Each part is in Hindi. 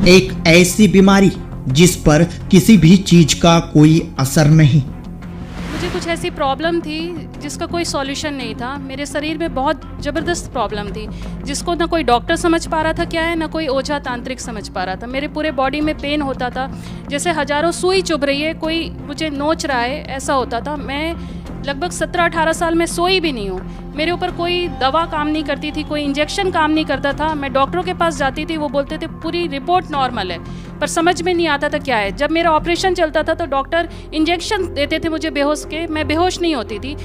एक ऐसी बीमारी जिस पर किसी भी चीज का कोई असर नहीं। मुझे कुछ ऐसी प्रॉब्लम थी जिसका कोई सॉल्यूशन नहीं था। मेरे शरीर में बहुत ज़बरदस्त प्रॉब्लम थी जिसको ना कोई डॉक्टर समझ पा रहा था क्या है, ना कोई ओझा तांत्रिक समझ पा रहा था। मेरे पूरे बॉडी में पेन होता था, जैसे हजारों सुई चुभ रही है, कोई मुझे नोच रहा है, ऐसा होता था। मैं लगभग 17-18 साल में सोई भी नहीं हूँ। मेरे ऊपर कोई दवा काम नहीं करती थी, कोई इंजेक्शन काम नहीं करता था। मैं डॉक्टरों के पास जाती थी, वो बोलते थे पूरी रिपोर्ट नॉर्मल है, पर समझ में नहीं आता था क्या है। जब मेरा ऑपरेशन चलता था तो डॉक्टर इंजेक्शन देते थे मुझे बेहोश के, मैं बेहोश नहीं होती थी।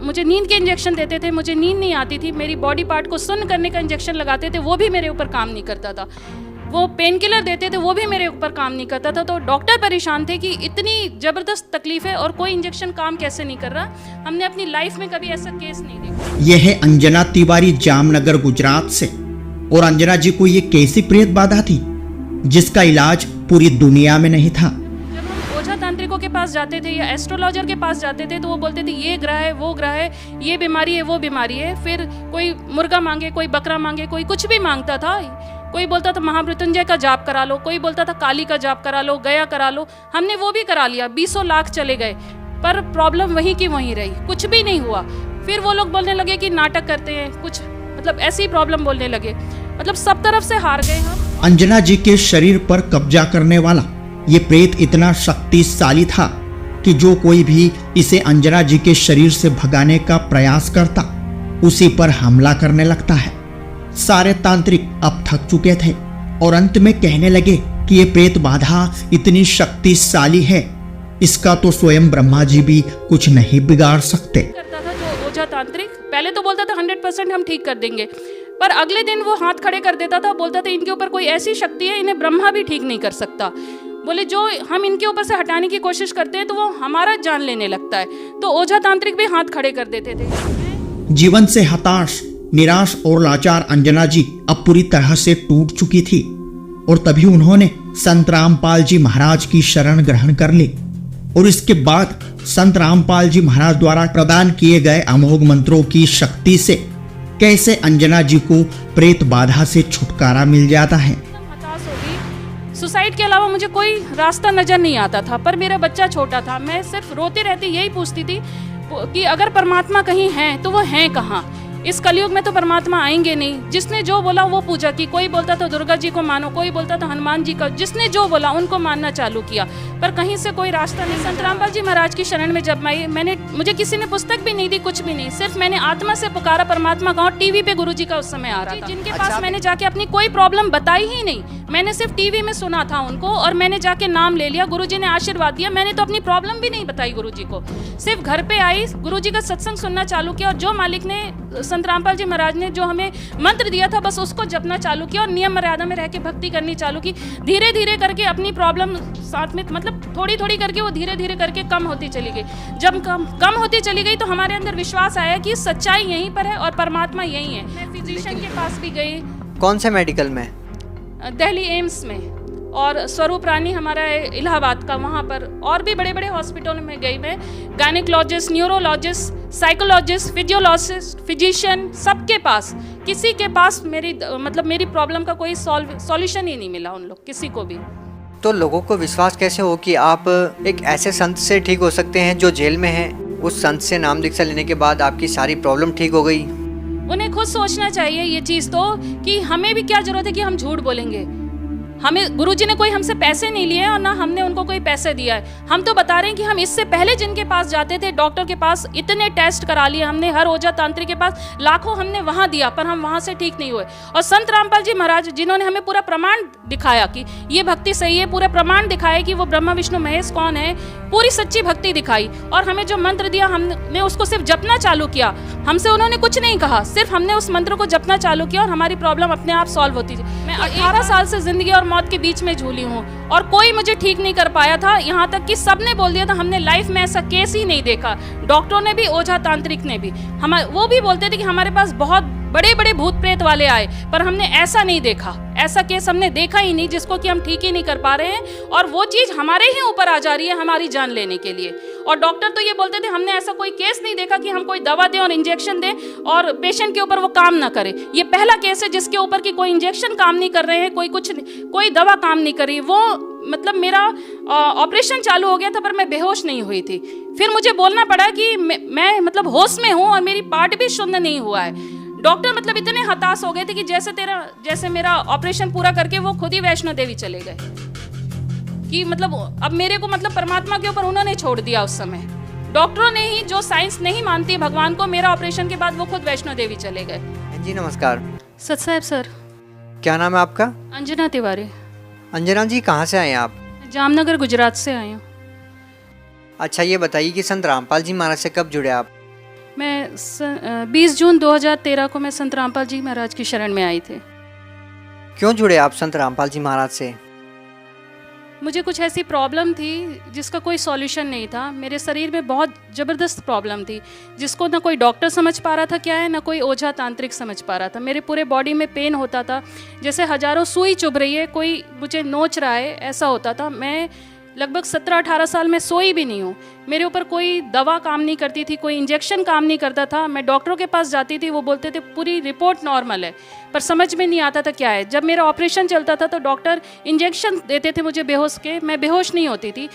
मुझे नींद के इंजेक्शन देते थे, मुझे नींद नहीं आती थी। मेरी बॉडी पार्ट को सुन्न करने का इंजेक्शन लगाते थे, वो भी मेरे ऊपर काम नहीं करता था। वो पेन किलर देते थे, वो भी मेरे ऊपर काम नहीं करता था। तो डॉक्टर परेशान थे कि इतनी ज़बरदस्त तकलीफ है और कोई इंजेक्शन काम कैसे नहीं कर रहा। हमने अपनी लाइफ में कभी ऐसा केस नहीं देखा। यह है अंजना तिवारी, जामनगर गुजरात से। और अंजना जी को ये कैसी प्रेत बाधा थी जिसका इलाज पूरी दुनिया में नहीं था। जब हम ओझा तांत्रिकों के पास जाते थे या एस्ट्रोलॉजर के पास जाते थे तो वो बोलते थे ये ग्रह है, वो ग्रह है, ये बीमारी है, वो बीमारी है। फिर कोई मुर्गा मांगे, कोई बकरा मांगे, कोई कुछ भी मांगता था। कोई बोलता था महामृत्युंजय का जाप करा लो, कोई बोलता था काली का जाप करा लो, गया करा लो। हमने वो भी करा लिया, 20 लाख चले गए, पर प्रॉब्लम वहीं की वहीं रही, कुछ भी नहीं हुआ। फिर वो लोग बोलने लगे कि नाटक करते हैं कुछ, मतलब ऐसी प्रॉब्लम बोलने लगे। मतलब सब तरफ से हार गए हम। अंजना जी के शरीर पर कब्जा करने वाला ये प्रेत इतना शक्तिशाली था कि जो कोई भी इसे अंजना जी के शरीर से भगाने का प्रयास करता उसी पर हमला करने लगता है। सारे तांत्रिक अब थक चुके थे और अंत में कहने लगे कि ये प्रेत बाधा इतनी शक्तिशाली है, इसका तो स्वयं ब्रह्मा जी भी कुछ नहीं बिगाड़ सकते। करता था जो ओझा तांत्रिक, पहले तो बोलता था 100% हम ठीक कर देंगे, पर अगले दिन वो हाथ खड़े कर देता था, बोलता था इनके ऊपर कोई ऐसी शक्ति है इन्हें ब्रह्मा भी ठीक नहीं कर सकता। बोले जो हम इनके ऊपर से हटाने की कोशिश करते हैं तो वो हमारा जान लेने लगता है। तो ओझा तांत्रिक भी हाथ खड़े कर देते थे। जीवन से हताश, निराश और लाचार अंजना जी अब पूरी तरह से टूट चुकी थी और तभी उन्होंने संत रामपाल जी महाराज की शरण ग्रहण कर ली। और इसके बाद संत रामपाल जी महाराज द्वारा प्रदान किए गए अमोघ मंत्रों की शक्ति से कैसे अंजना जी को प्रेत बाधा से छुटकारा मिल जाता है। हताश हो गई। सुसाइड के अलावा मुझे कोई रास्ता नजर नहीं आता था, पर मेरा बच्चा छोटा था। मैं सिर्फ रोती रहती, यही पूछती थी कि अगर परमात्मा कहीं है तो वो है कहाँ। इस कलयुग में तो परमात्मा आएंगे नहीं। जिसने जो बोला वो पूजा की। कोई बोलता था दुर्गा जी को मानो, कोई बोलता था हनुमान जी का, जिसने जो बोला उनको मानना चालू किया, पर कहीं से कोई रास्ता नहीं। संत रामपाल जी महाराज की शरण में जब मुझे किसी ने पुस्तक भी नहीं दी, कुछ भी नहीं, सिर्फ मैंने आत्मा से पुकारा परमात्मा का। टीवी पे गुरुजी का उस समय आ रहा था, जिनके पास मैंने जाके अपनी कोई प्रॉब्लम बताई ही नहीं। मैंने सिर्फ टीवी में सुना था उनको और मैंने जाके नाम ले लिया। गुरुजी ने आशीर्वाद दिया, मैंने तो अपनी प्रॉब्लम भी नहीं बताई गुरुजी को। सिर्फ घर पे आई, गुरुजी का सत्संग सुनना चालू किया और जो मालिक ने, संत रामपाल जी महाराज ने जो हमें मंत्र दिया था, बस उसको जपना चालू किया और नियम मर्यादा में रह के भक्ति करनी चालू की। धीरे धीरे करके अपनी प्रॉब्लम साथ में, मतलब थोड़ी थोड़ी करके वो धीरे धीरे करके कम होती चली गई। जब कम होती चली गई तो हमारे अंदर विश्वास आया कि सच्चाई यहीं पर है और परमात्मा यहीं है। मैं फिजिशियन के पास भी गई। कौन से मेडिकल में? दिल्ली एम्स में, और स्वरूप रानी हमारा इलाहाबाद का, वहाँ पर और भी बड़े बड़े हॉस्पिटलों में गई मैं। Gynaecologist, neurologist, psychologist, physiologist, physician, सबके पास, किसी के पास मेरी प्रॉब्लम का कोई सॉल्यूशन ही नहीं मिला उन लोग, किसी को भी। तो लोगों को विश्वास कैसे हो कि आप एक ऐसे संत से ठीक हो सकते हैं जो जेल में है? उस संत से नाम दीक्षा लेने के बाद आपकी सारी प्रॉब्लम ठीक हो गई। उन्हें खुद सोचना चाहिए ये चीज़ तो, कि हमें भी क्या जरूरत है कि हम झूठ बोलेंगे। हमें गुरुजी ने कोई हमसे पैसे नहीं लिए और ना हमने उनको कोई पैसे दिया है। हम तो बता रहे हैं कि हम इससे पहले जिनके पास जाते थे, डॉक्टर के पास, इतने टेस्ट करा लिए हमने, हर ओझा तांत्रिक के पास लाखों हमने वहाँ दिया, पर हम वहाँ से ठीक नहीं हुए। और संत रामपाल जी महाराज जिन्होंने हमें पूरा प्रमाण दिखाया कि ये भक्ति सही है, पूरा प्रमाण दिखाया कि वो ब्रह्मा विष्णु महेश कौन है, पूरी सच्ची भक्ति दिखाई और हमें जो मंत्र दिया हमने उसको सिर्फ जपना चालू किया। हमसे उन्होंने कुछ नहीं कहा, सिर्फ हमने उस मंत्र को जपना चालू किया और हमारी प्रॉब्लम अपने आप सॉल्व होती थी। मैं 18 साल से जिंदगी और मौत के बीच में झूली हूँ और कोई मुझे ठीक नहीं कर पाया था। यहाँ तक कि सबने बोल दिया था, हमने लाइफ में ऐसा केस ही नहीं देखा। डॉक्टरों ने भी, ओझा तांत्रिक ने भी, वो भी बोलते थे कि हमारे पास बहुत बड़े बड़े भूत प्रेत वाले आए, पर हमने ऐसा नहीं देखा, ऐसा केस हमने देखा ही नहीं जिसको कि हम ठीक ही नहीं कर पा रहे हैं और वो चीज़ हमारे ही ऊपर आ जा रही है हमारी जान लेने के लिए। और डॉक्टर तो ये बोलते थे हमने ऐसा कोई केस नहीं देखा कि हम कोई दवा दें और इंजेक्शन दें और पेशेंट के ऊपर वो काम ना करे। ये पहला केस है जिसके ऊपर कि कोई इंजेक्शन काम नहीं कर रहे हैं, कोई दवा काम नहीं कर रही। वो मतलब मेरा ऑपरेशन चालू हो गया था पर मैं बेहोश नहीं हुई थी। फिर मुझे बोलना पड़ा कि मैं मतलब होश में हूँ और मेरी पार्ट भी शुद्ध नहीं हुआ है। डॉक्टर मतलब इतने हताश हो गए थे कि जैसे मेरा ऑपरेशन पूरा करके वो खुद ही वैष्णो देवी चले गए कि मतलब अब मेरे को मतलब परमात्मा के ऊपर उन्होंने छोड़ दिया। उस समय डॉक्टरों ने ही, जो साइंस नहीं मानती भगवान को, मेरा ऑपरेशन के बाद वो खुद वैष्णो देवी चले गए। जी नमस्कार। सत साहब सर। क्या नाम है आपका? अंजना तिवारी। अंजना जी कहाँ से आए हैं आप? जामनगर गुजरात से आई हूँ। अच्छा ये बताइए कि संत रामपाल जी महाराज से कब जुड़े आप? मैं 20 जून 2013 को मैं संत रामपाल जी महाराज की शरण में आई थी। क्यों जुड़े आप संत रामपाल जी महाराज से? मुझे कुछ ऐसी प्रॉब्लम थी जिसका कोई सॉल्यूशन नहीं था। मेरे शरीर में बहुत ज़बरदस्त प्रॉब्लम थी जिसको ना कोई डॉक्टर समझ पा रहा था क्या है, ना कोई ओझा तांत्रिक समझ पा रहा था। मेरे पूरे बॉडी में पेन होता था, जैसे हजारों सुई चुभ रही है, कोई मुझे नोच रहा है, ऐसा होता था। मैं लगभग 17-18 साल में सोई भी नहीं हूँ। मेरे ऊपर कोई दवा काम नहीं करती थी, कोई इंजेक्शन काम नहीं करता था। मैं डॉक्टरों के पास जाती थी, वो बोलते थे पूरी रिपोर्ट नॉर्मल है, पर समझ में नहीं आता था क्या है। जब मेरा ऑपरेशन चलता था तो डॉक्टर इंजेक्शन देते थे मुझे बेहोश के, मैं बेहोश नहीं होती थी।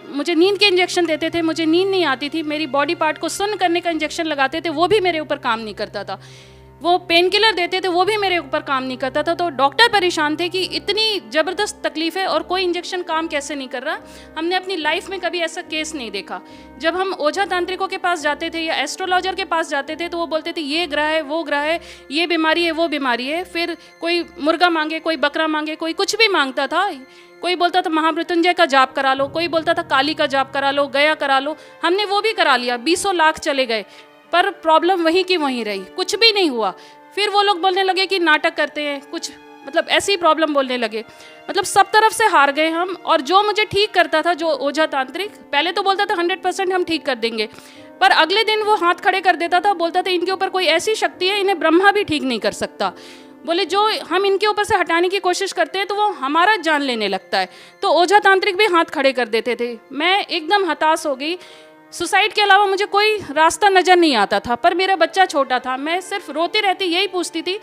मुझे नींद के इंजेक्शन देते थे, मुझे नींद नहीं आती थी। मेरी बॉडी पार्ट को सुन्न करने का इंजेक्शन लगाते थे, वो भी मेरे ऊपर काम नहीं करता था। वो पेन किलर देते थे, वो भी मेरे ऊपर काम नहीं करता था। तो डॉक्टर परेशान थे कि इतनी ज़बरदस्त तकलीफ है और कोई इंजेक्शन काम कैसे नहीं कर रहा। हमने अपनी लाइफ में कभी ऐसा केस नहीं देखा। जब हम ओझा तांत्रिकों के पास जाते थे या एस्ट्रोलॉजर के पास जाते थे तो वो बोलते थे ये ग्रह है, वो ग्रह है, ये बीमारी है, वो बीमारी है। फिर कोई मुर्गा मांगे, कोई बकरा मांगे, कोई कुछ भी मांगता था। कोई बोलता था महामृत्युंजय का जाप करा लो, कोई बोलता था काली का जाप करा लो, गया करा लो। हमने वो भी करा लिया, 20 लाख चले गए, पर प्रॉब्लम वहीं की वहीं रही, कुछ भी नहीं हुआ। फिर वो लोग बोलने लगे कि नाटक करते हैं कुछ, मतलब ऐसी प्रॉब्लम बोलने लगे। मतलब सब तरफ से हार गए हम। और जो मुझे ठीक करता था, जो ओझा तांत्रिक, पहले तो बोलता था 100% हम ठीक कर देंगे, पर अगले दिन वो हाथ खड़े कर देता था, बोलता था इनके ऊपर कोई ऐसी शक्ति है, इन्हें ब्रह्मा भी ठीक नहीं कर सकता। बोले जो हम इनके ऊपर से हटाने की कोशिश करते हैं तो वो हमारा जान लेने लगता है। तो ओझा तांत्रिक भी हाथ खड़े कर देते थे। मैं एकदम हताश हो गई। सुसाइड के अलावा मुझे कोई रास्ता नज़र नहीं आता था, पर मेरा बच्चा छोटा था। मैं सिर्फ रोती रहती, यही पूछती थी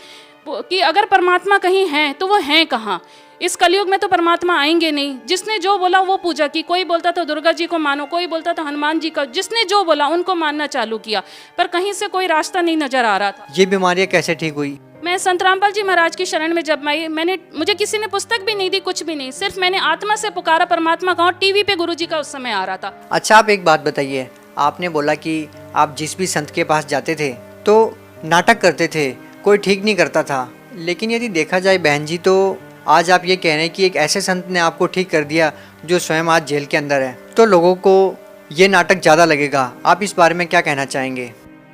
कि अगर परमात्मा कहीं हैं तो वो हैं कहाँ। इस कलयुग में तो परमात्मा आएंगे नहीं। जिसने जो बोला वो पूजा की। कोई बोलता था दुर्गा जी को मानो, कोई बोलता था हनुमान जी का। जिसने जो बोला उनको मानना चालू किया, पर कहीं से कोई रास्ता नहीं नजर आ रहा था। ये बीमारियाँ कैसे ठीक हुई? मैं संत रामपाल जी महाराज की शरण में जब आई, मुझे किसी ने पुस्तक भी नहीं दी, कुछ भी नहीं। सिर्फ मैंने आत्मा से पुकारा परमात्मा का, और टीवी पे गुरुजी का उस समय आ रहा था। अच्छा आप एक बात बताइए, आपने बोला कि आप जिस भी संत के पास जाते थे तो नाटक करते थे, कोई ठीक नहीं करता था। लेकिन यदि देखा जाए बहन जी, तो आज आप ये कह रहे हैं कि एक ऐसे संत ने आपको ठीक कर दिया जो स्वयं आज जेल के अंदर है, तो लोगों को ये नाटक ज़्यादा लगेगा। आप इस बारे में क्या कहना चाहेंगे?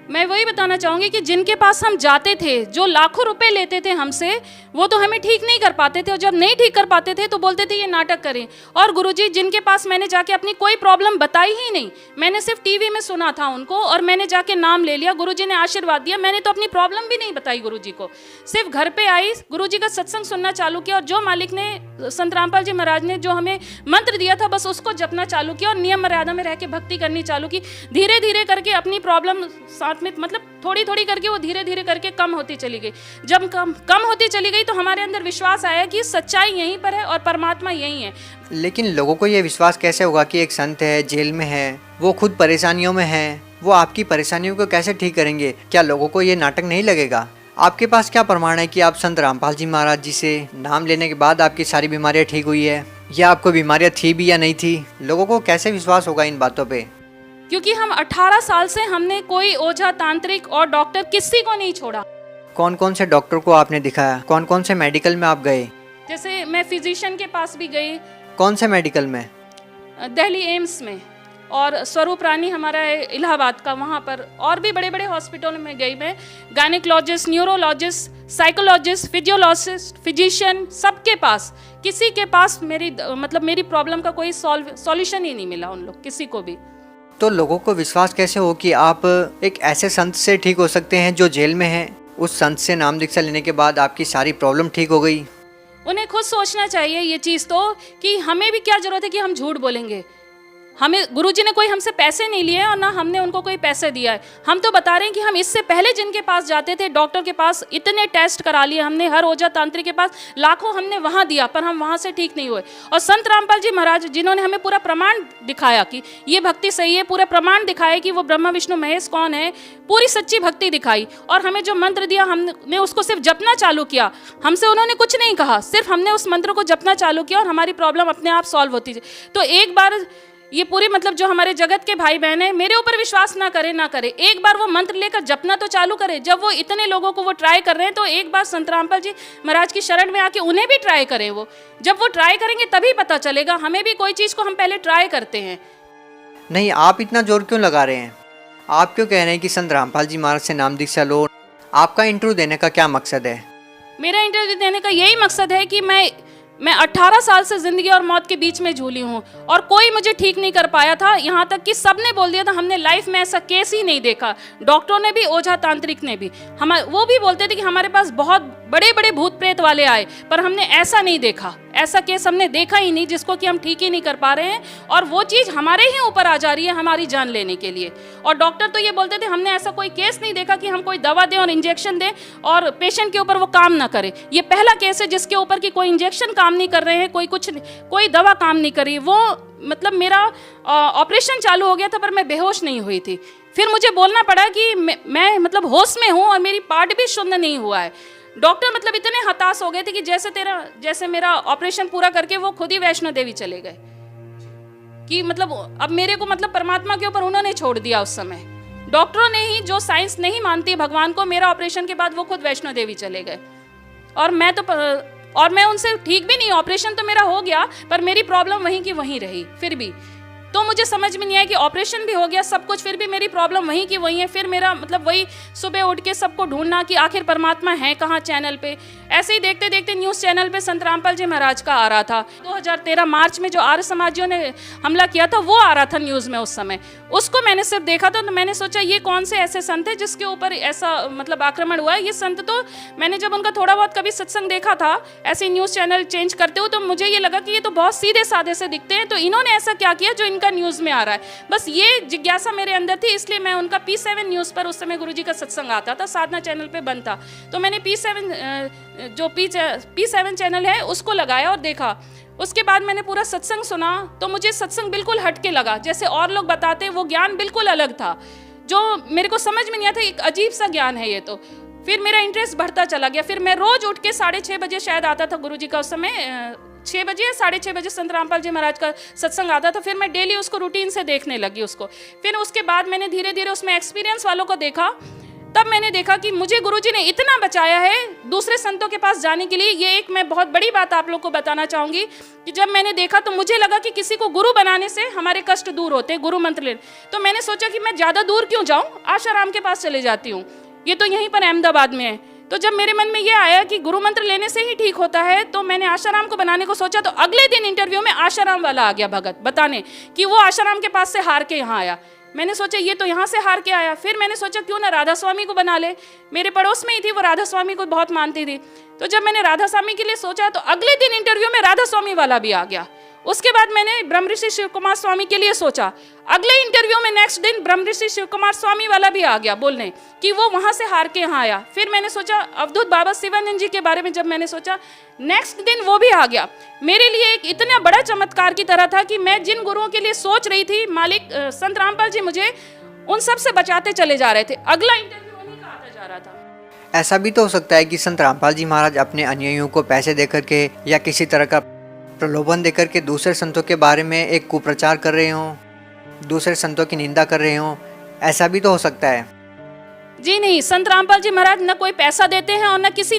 मैं वही बताना चाहूँगी कि जिनके पास हम जाते थे, जो लाखों रुपए लेते थे हमसे, वो तो हमें ठीक नहीं कर पाते थे, और जब नहीं ठीक कर पाते थे तो बोलते थे ये नाटक करें। और गुरुजी जिनके पास मैंने जाके अपनी कोई प्रॉब्लम बताई ही नहीं, मैंने सिर्फ टीवी में सुना था उनको और मैंने जाके नाम ले लिया, गुरुजी ने आशीर्वाद दिया, मैंने तो अपनी प्रॉब्लम भी नहीं बताई गुरुजी को। सिर्फ घर पे आई, गुरुजी का सत्संग सुनना चालू किया, और जो मालिक ने, संत रामपाल जी महाराज ने जो हमें मंत्र दिया था, बस उसको जपना चालू किया और नियम मर्यादा में रह के भक्ति करनी चालू की। धीरे धीरे करके अपनी प्रॉब्लम साथ में, मतलब थोड़ी थोड़ी करके वो धीरे धीरे करके कम होती चली गई। जब कम होती चली गई तो हमारे अंदर विश्वास आया कि सच्चाई यहीं पर है और परमात्मा यहीं है। लेकिन लोगों को ये विश्वास कैसे होगा कि एक संत है, जेल में है, वो खुद परेशानियों में है, वो आपकी परेशानियों को कैसे ठीक करेंगे? क्या लोगों को ये नाटक नहीं लगेगा? आपके पास क्या प्रमाण है कि आप संत रामपाल जी महाराज जी से नाम लेने के बाद आपकी सारी बीमारियाँ ठीक हुई है, या आपको बीमारियाँ थी भी या नहीं थी? लोगों को कैसे विश्वास होगा इन बातों पे? क्योंकि हम 18 साल से हमने कोई ओझा तांत्रिक और डॉक्टर किसी को नहीं छोड़ा। कौन कौन से डॉक्टर को आपने दिखाया? कौन कौन से मेडिकल में आप गए? जैसे मैं फिजिशियन के पास भी गई। कौन से मेडिकल में? दिल्ली एम्स में, और स्वरूप रानी हमारा है इलाहाबाद का, वहाँ पर, और भी बड़े बड़े हॉस्पिटल में गई मैं। Gynaecologist, neurologist, psychologist, physiologist, physician, सबके पास, किसी के पास मेरी प्रॉब्लम का कोई सॉल्यूशन ही नहीं मिला उन लोग, किसी को भी। तो लोगों को विश्वास कैसे हो कि आप एक ऐसे संत से ठीक हो सकते हैं जो जेल में हैं? उस संत से नाम दीक्षा लेने के बाद आपकी सारी प्रॉब्लम ठीक हो गई? उन्हें खुद सोचना चाहिए ये चीज़ तो, कि हमें भी क्या जरूरत है कि हम झूठ बोलेंगे। हमें गुरुजी ने कोई हमसे पैसे नहीं लिए और ना हमने उनको कोई पैसे दिया है। हम तो बता रहे हैं कि हम इससे पहले जिनके पास जाते थे, डॉक्टर के पास, इतने टेस्ट करा लिए हमने, हर ओझा तांत्रिक के पास लाखों हमने वहाँ दिया, पर हम वहाँ से ठीक नहीं हुए। और संत रामपाल जी महाराज जिन्होंने हमें पूरा प्रमाण दिखाया कि ये भक्ति सही है, पूरा प्रमाण दिखाया कि वो ब्रह्मा विष्णु महेश कौन है, पूरी सच्ची भक्ति दिखाई, और हमें जो मंत्र दिया हमने उसको सिर्फ जपना चालू किया। हमसे उन्होंने कुछ नहीं कहा, सिर्फ हमने उस मंत्र को जपना चालू किया और हमारी प्रॉब्लम अपने आप सॉल्व होती है। तो एक बार ये पूरे मतलब जो हमारे जगत के भाई बहन है, मेरे ऊपर विश्वास ना करे, एक बार वो मंत्र लेकर जपना तो चालू करे। जब वो इतने लोगों को वो ट्राई कर रहे हैं, तो एक बार संत रामपाल जी महाराज की शरण में आके उन्हें भी ट्राई करें। वो जब वो ट्राई करेंगे तभी पता चलेगा। हमें भी कोई चीज़ को हम पहले ट्राई करते हैं। नहीं, आप इतना जोर क्यों लगा रहे हैं? आप क्यों कह रहे हैं कि संत रामपाल जी महाराज से नाम दीक्षा लो? आपका इंटरव्यू देने का क्या मकसद है? मेरा इंटरव्यू देने का यही मकसद है कि मैं 18 साल से जिंदगी और मौत के बीच में झूली हूँ और कोई मुझे ठीक नहीं कर पाया था। यहाँ तक कि सबने बोल दिया था, हमने लाइफ में ऐसा केस ही नहीं देखा। डॉक्टरों ने भी, ओझा तांत्रिक ने भी, वो भी बोलते थे कि हमारे पास बहुत बड़े बड़े भूत प्रेत वाले आए, पर हमने ऐसा नहीं देखा, ऐसा केस हमने देखा ही नहीं जिसको कि हम ठीक ही नहीं कर पा रहे हैं। और वो चीज़ हमारे ही ऊपर आ जा रही है हमारी जान लेने के लिए। और डॉक्टर तो ये बोलते थे, हमने ऐसा कोई केस नहीं देखा कि हम कोई दवा दें और इंजेक्शन दें और पेशेंट के ऊपर वो काम ना करे। ये पहला केस है जिसके ऊपर कि कोई इंजेक्शन काम नहीं कर रहे हैं, कोई दवा काम नहीं कर रही। वो मतलब मेरा ऑपरेशन चालू हो गया था पर मैं बेहोश नहीं हुई थी। फिर मुझे बोलना पड़ा कि मैं मतलब होश में हूँ और मेरी पार्ट भी शुद्ध नहीं हुआ है। डॉक्टर मतलब इतने हताश हो गए थे कि जैसे मेरा ऑपरेशन पूरा करके वो खुद ही वैष्णो देवी चले गए, कि मतलब अब मेरे को मतलब परमात्मा के ऊपर उन्होंने छोड़ दिया। उस समय डॉक्टरों ने ही, जो साइंस नहीं मानती भगवान को, मेरा ऑपरेशन के बाद वो खुद वैष्णो देवी चले गए। और मैं उनसे ठीक भी नहीं, ऑपरेशन तो मेरा हो गया पर मेरी प्रॉब्लम वहीं की वहीं रही। फिर भी तो मुझे समझ में नहीं आया कि ऑपरेशन भी हो गया सब कुछ, फिर भी मेरी प्रॉब्लम वहीं की वहीं है। फिर मेरा मतलब वही सुबह उठ के सबको ढूंढना कि आखिर परमात्मा है कहाँ चैनल पे। ऐसे ही देखते देखते न्यूज़ चैनल पे संत रामपाल जी महाराज का आ रहा था। 2013 मार्च में जो आर्य समाजियों ने हमला किया था वो आ रहा था न्यूज़ में उस समय। उसको मैंने सिर्फ देखा था, तो मैंने सोचा ये कौन से ऐसे संत है जिसके ऊपर ऐसा मतलब आक्रमण हुआ है। ये संत तो मैंने जब उनका थोड़ा बहुत कभी सत्संग देखा था ऐसे न्यूज़ चैनल चेंज करते हो, तो मुझे ये लगा कि ये तो बहुत सीधे साधे से दिखते हैं, तो इन्होंने ऐसा क्या किया जो इनका न्यूज़ में आ रहा है। बस ये जिज्ञासा मेरे अंदर थी, इसलिए मैं उनका P7 न्यूज़ पर उस समय गुरुजी का सत्संग आता था, साधना चैनल पे बंद था, तो मैंने P7 चैनल है उसको लगाया और देखा। उसके बाद मैंने पूरा सत्संग सुना तो मुझे सत्संग बिल्कुल हटके लगा। जैसे और लोग बताते वो ज्ञान बिल्कुल अलग था, जो मेरे को समझ में नहीं आता। एक अजीब सा ज्ञान है ये तो। फिर मेरा इंटरेस्ट बढ़ता चला गया। फिर मैं रोज उठ के 6:30 बजे शायद आता था गुरुजी का, उस समय 6 बजे या 6:30 बजे संत रामपाल जी महाराज का सत्संग आता था। फिर मैं डेली उसको रूटीन से देखने लगी उसको। फिर उसके बाद मैंने धीरे धीरे उसमें एक्सपीरियंस वालों को देखा। तब मैंने देखा कि मुझे गुरुजी ने इतना बचाया है दूसरे संतों के पास जाने के लिए। ये एक मैं बहुत बड़ी बात आप लोग को बताना चाहूँगी कि जब मैंने देखा तो मुझे लगा कि किसी को गुरु बनाने से हमारे कष्ट दूर होते हैं, गुरु मंत्र ले। तो मैंने सोचा कि मैं ज़्यादा दूर क्यों जाऊँ, आशाराम के पास चले जाती हूँ, ये तो यहीं पर अहमदाबाद में है। तो जब मेरे मन में ये आया कि गुरु मंत्र लेने से ही ठीक होता है, तो मैंने आशाराम को बनाने को सोचा। तो अगले दिन इंटरव्यू में आशाराम वाला आ गया भगत बताने कि वो आशाराम के पास से हार के यहाँ आया। मैंने सोचा ये तो यहाँ से हार के आया। फिर मैंने सोचा क्यों ना राधा स्वामी को बना ले, मेरे पड़ोस में ही थी वो, राधा स्वामी को बहुत मानती थी। तो जब मैंने राधा स्वामी के लिए सोचा तो अगले दिन इंटरव्यू में राधा स्वामी वाला भी आ गया। उसके बाद मैंने ब्रह्म ऋषि शिव कुमार स्वामी के लिए सोचा। अगले इंटरव्यू में नेक्स्ट दिन ब्रह्म ऋषि शिव कुमार स्वामी वाला भी आ गया बोलने कि वो वहां से हार के यहाँ आया। फिर मैंने सोचा अवधूत बाबा शिवानंद जी के बारे में जब मैंने सोचा, नेक्स्ट दिन वो भी आ गया। मेरे लिए एक इतना बड़ा चमत्कार की तरह था कि मैं जिन गुरुओं के लिए सोच रही थी, मालिक संत रामपाल जी मुझे उन सब से बचाते चले जा रहे थे। अगला इंटरव्यू उन्हीं का आता जा रहा था। ऐसा भी तो हो सकता है कि संत रामपाल जी महाराज अपने अनुयायियों को पैसे देकर के या किसी तरह का प्रलोभन देकर के दूसरे संतों के बारे में एक कुप्रचार कर रहे हों, दूसरे संतों की निंदा कर रहे हों। ऐसा भी तो हो सकता है। जी नहीं, संत रामपाल जी महाराज न कोई पैसा देते हैं और न किसी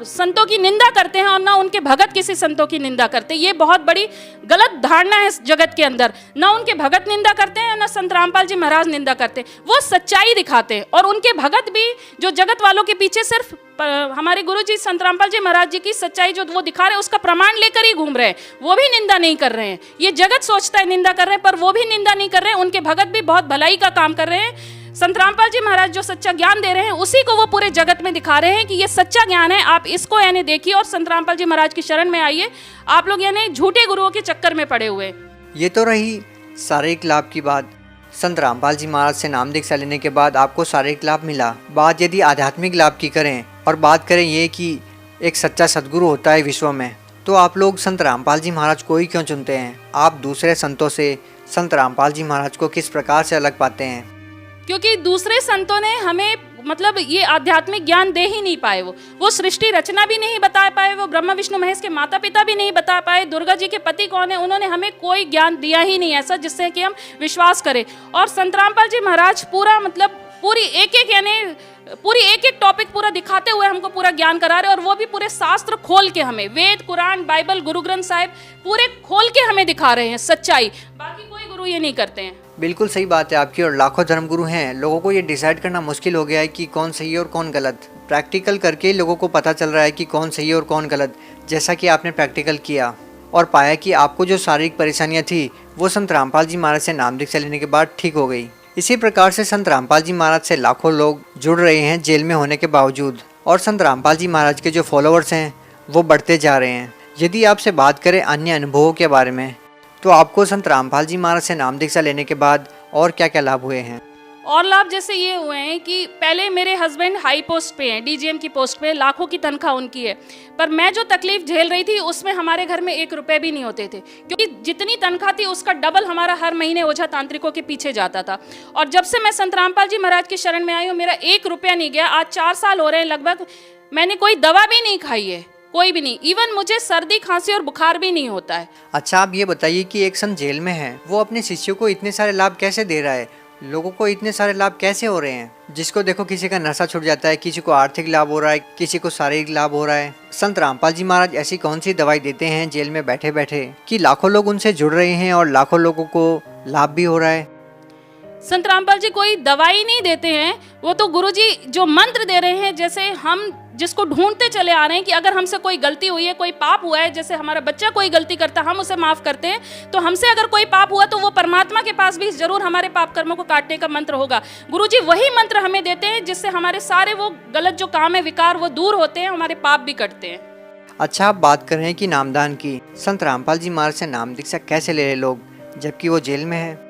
संतों की निंदा करते हैं और न उनके भगत किसी संतों की निंदा करते हैं। ये बहुत बड़ी गलत धारणा है इस जगत के अंदर। न उनके भगत निंदा करते हैं न संत रामपाल जी महाराज निंदा करते हैं। वो सच्चाई दिखाते हैं और उनके भगत भी जो जगत वालों के पीछे सिर्फ हमारे गुरु जी संत रामपाल जी महाराज जी की सच्चाई जो वो दिखा रहे हैं उसका प्रमाण लेकर ही घूम रहे हैं। वो भी निंदा नहीं कर रहे हैं। ये जगत सोचता है निंदा कर रहे हैं, पर वो भी निंदा नहीं कर रहे हैं। उनके भगत भी बहुत भलाई का काम कर रहे हैं। संत रामपाल जी महाराज जो सच्चा ज्ञान दे रहे हैं उसी को वो पूरे जगत में दिखा रहे हैं कि ये सच्चा ज्ञान है, आप इसको यानी देखिए और संत रामपाल जी महाराज की शरण में आइए। आप लोग यानी झूठे गुरुओं के चक्कर में पड़े हुए। ये तो रही शारीरिक लाभ की बात। संत रामपाल जी महाराज से नाम दीक्षा लेने के बाद आपको शारीरिक लाभ मिला। बात यदि आध्यात्मिक लाभ की करें और बात करें ये कि एक सच्चा सद्गुरु होता है विश्व में, तो आप लोग संत रामपाल जी महाराज को ही क्यों चुनते हैं? आप दूसरे संतों से संत रामपाल जी महाराज को किस प्रकार से अलग पाते हैं? क्योंकि दूसरे संतों ने हमें मतलब ये आध्यात्मिक ज्ञान दे ही नहीं पाए। वो सृष्टि रचना भी नहीं बता पाए, वो ब्रह्मा विष्णु महेश के माता पिता भी नहीं बता पाए, दुर्गा जी के पति कौन है, उन्होंने हमें कोई ज्ञान दिया ही नहीं ऐसा जिससे कि हम विश्वास करें। और संत रामपाल जी महाराज पूरा मतलब पूरी एक एक टॉपिक पूरा दिखाते हुए हमको पूरा ज्ञान करा रहे, और वो भी पूरे शास्त्र खोल के हमें, वेद कुरान बाइबल गुरु ग्रंथ साहिब पूरे खोल के हमें दिखा रहे हैं सच्चाई। बाकी कोई गुरु ये नहीं करते हैं। बिल्कुल सही बात है आपकी। और लाखों धर्मगुरु हैं, लोगों को ये डिसाइड करना मुश्किल हो गया है कि कौन सही है और कौन गलत। प्रैक्टिकल करके लोगों को पता चल रहा है कि कौन सही है और कौन गलत। जैसा कि आपने प्रैक्टिकल किया और पाया कि आपको जो शारीरिक परेशानियां थी वो संत रामपाल जी महाराज से नाम दीक्षा लेने के बाद ठीक हो गई। इसी प्रकार से संत रामपाल जी महाराज से लाखों लोग जुड़ रहे हैं जेल में होने के बावजूद, और संत रामपाल जी महाराज के जो फॉलोअर्स हैं वो बढ़ते जा रहे हैं। यदि आपसे बात करें अन्य अनुभवों के बारे में, तो आपको संत रामपाल जी महाराज से नाम दीक्षा लेने के बाद और क्या क्या लाभ हुए हैं? और लाभ जैसे ये हुए हैं कि पहले मेरे हस्बैंड हाई पोस्ट पे हैं, डीजीएम की पोस्ट पे, लाखों की तनख्वाह उनकी है, पर मैं जो तकलीफ झेल रही थी उसमें हमारे घर में 1 रुपए भी नहीं होते थे, क्योंकि जितनी तनख्वाह थी उसका डबल हमारा हर महीने ओझा तांत्रिकों के पीछे जाता था। और जब से मैं संत रामपाल जी महाराज की शरण में आई हूँ, मेरा 1 रुपया नहीं गया। आज 4 साल हो रहे हैं लगभग, मैंने कोई दवा भी नहीं खाई है, कोई भी नहीं। इवन मुझे सर्दी खांसी और बुखार भी नहीं होता है। अच्छा, आप ये बताइए कि एक संत जेल में है, वो अपने शिष्यों को इतने सारे लाभ कैसे दे रहा है? लोगों को इतने सारे लाभ कैसे हो रहे हैं? जिसको देखो किसी का नशा छूट जाता है, किसी को आर्थिक लाभ हो रहा है, किसी को शारीरिक लाभ हो रहा है। संत रामपाल जी महाराज ऐसी कौन सी दवाई देते हैं जेल में बैठे बैठे कि लाखों लोग उनसे जुड़ रहे हैं और लाखों लोगों को लाभ भी हो रहा है? संत रामपाल जी कोई दवाई नहीं देते हैं, वो तो गुरुजी जो मंत्र दे रहे हैं, जैसे हम जिसको ढूंढते चले आ रहे हैं कि अगर हमसे कोई गलती हुई है, कोई पाप हुआ है, जैसे हमारा बच्चा कोई गलती करता है हम उसे माफ करते हैं, तो हमसे अगर कोई पाप हुआ तो वो परमात्मा के पास भी जरूर हमारे पाप कर्मों को काटने का मंत्र होगा। गुरुजी वही मंत्र हमें देते हैं जिससे हमारे सारे वो गलत जो काम है, विकार, वो दूर होते हैं, हमारे पाप भी कटते हैं। अच्छा, आप बात कर रहे हैं कि नामदान की। संत रामपाल जी महाराज से नाम दीक्षा कैसे ले रहे लोग जबकि वो जेल में है?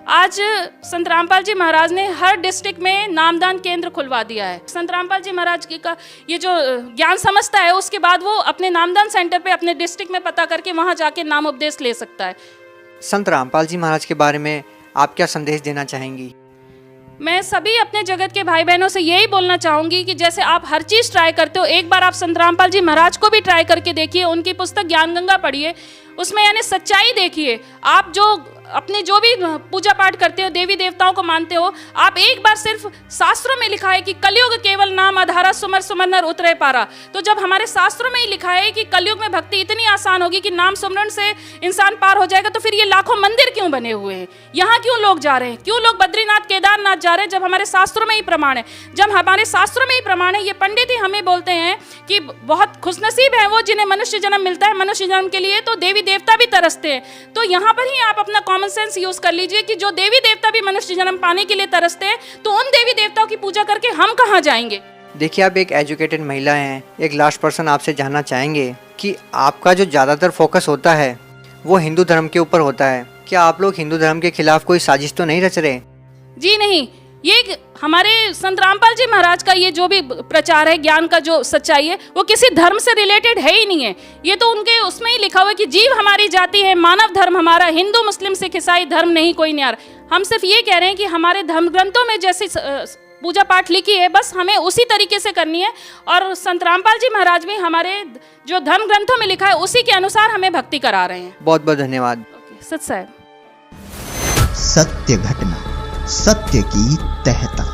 आज संत रामपाल जी महाराज ने हर डिस्ट्रिक्ट में नामदान केंद्र खुलवा दिया है। संत रामपाल जी महाराज का ये जो ज्ञान समझता है, उसके बाद वो अपने नामदान सेंटर पे अपने डिस्ट्रिक्ट में पता करके वहाँ जाके नाम उपदेश ले सकता है। संत रामपाल जी महाराज के बारे में आप क्या संदेश देना चाहेंगी? मैं सभी अपने जगत के भाई बहनों से यही बोलना चाहूँगी कि जैसे आप हर चीज़ ट्राई करते हो, एक बार आप संत रामपाल जी महाराज को भी ट्राई करके देखिए। उनकी पुस्तक ज्ञान गंगा पढ़िए, उसमें यानी सच्चाई देखिए। आप जो अपने जो भी पूजा पाठ करते हो, देवी देवताओं को मानते हो, आप एक बार सिर्फ शास्त्रों में लिखा है कि कलयुग केवल नाम आधारा, सुमर सुमर नर उतरे पारा। तो जब हमारे शास्त्रों में ही लिखा है कि कलयुग में भक्ति इतनी आसान होगी कि नाम सुमरन से इंसान पार हो जाएगा, तो फिर ये लाखों मंदिर क्यों बने हुए हैं? यहाँ क्यों लोग जा रहे हैं? क्यों लोग बद्रीनाथ केदारनाथ जा रहे हैं जब हमारे शास्त्रों में ही प्रमाण है? जब हमारे शास्त्रों में ही प्रमाण है, ये पंडित ही हमें बोलते हैं कि बहुत खुशनसीब है वो जिन्हें मनुष्य जन्म मिलता है। मनुष्य जन्म के लिए तो देवी देवता भी तरसते हैं। तो यहाँ पर ही आप अपना कॉमन सेंस यूज कर लीजिए कि जो देवी देवता भी मनुष्य जन्म पाने के लिए तरसते हैं, तो उन देवी देवताओं की पूजा करके हम कहाँ जाएंगे? देखिए, आप एक एजुकेटेड महिला हैं। एक लास्ट पर्सन आपसे जानना चाहेंगे कि आपका जो ज़्यादातर फोकस होता है वो हिंदू धर्म के ऊपर होता है। क्या आप लोग हिंदू धर्म के खिलाफ कोई साजिश तो नहीं रच रहे? जी नहीं, ये हमारे संत रामपाल जी महाराज का ये जो भी प्रचार है, ज्ञान का जो सच्चाई है, वो किसी धर्म से रिलेटेड है ही नहीं है। ये तो उनके उसमें ही लिखा हुआ है कि जीव हमारी जाति है, मानव धर्म हमारा, हिंदू मुस्लिम सिख ईसाई धर्म नहीं कोई न्यारा। हम सिर्फ ये कह रहे हैं कि हमारे धर्म ग्रंथों में जैसी पूजा पाठ लिखी है, बस हमें उसी तरीके से करनी है। और संत रामपाल जी महाराज भी हमारे जो धर्म ग्रंथों में लिखा है उसी के अनुसार हमें भक्ति करा रहे हैं। बहुत बहुत धन्यवाद। सत साहब। सत्य घटना, सत्य की तहता।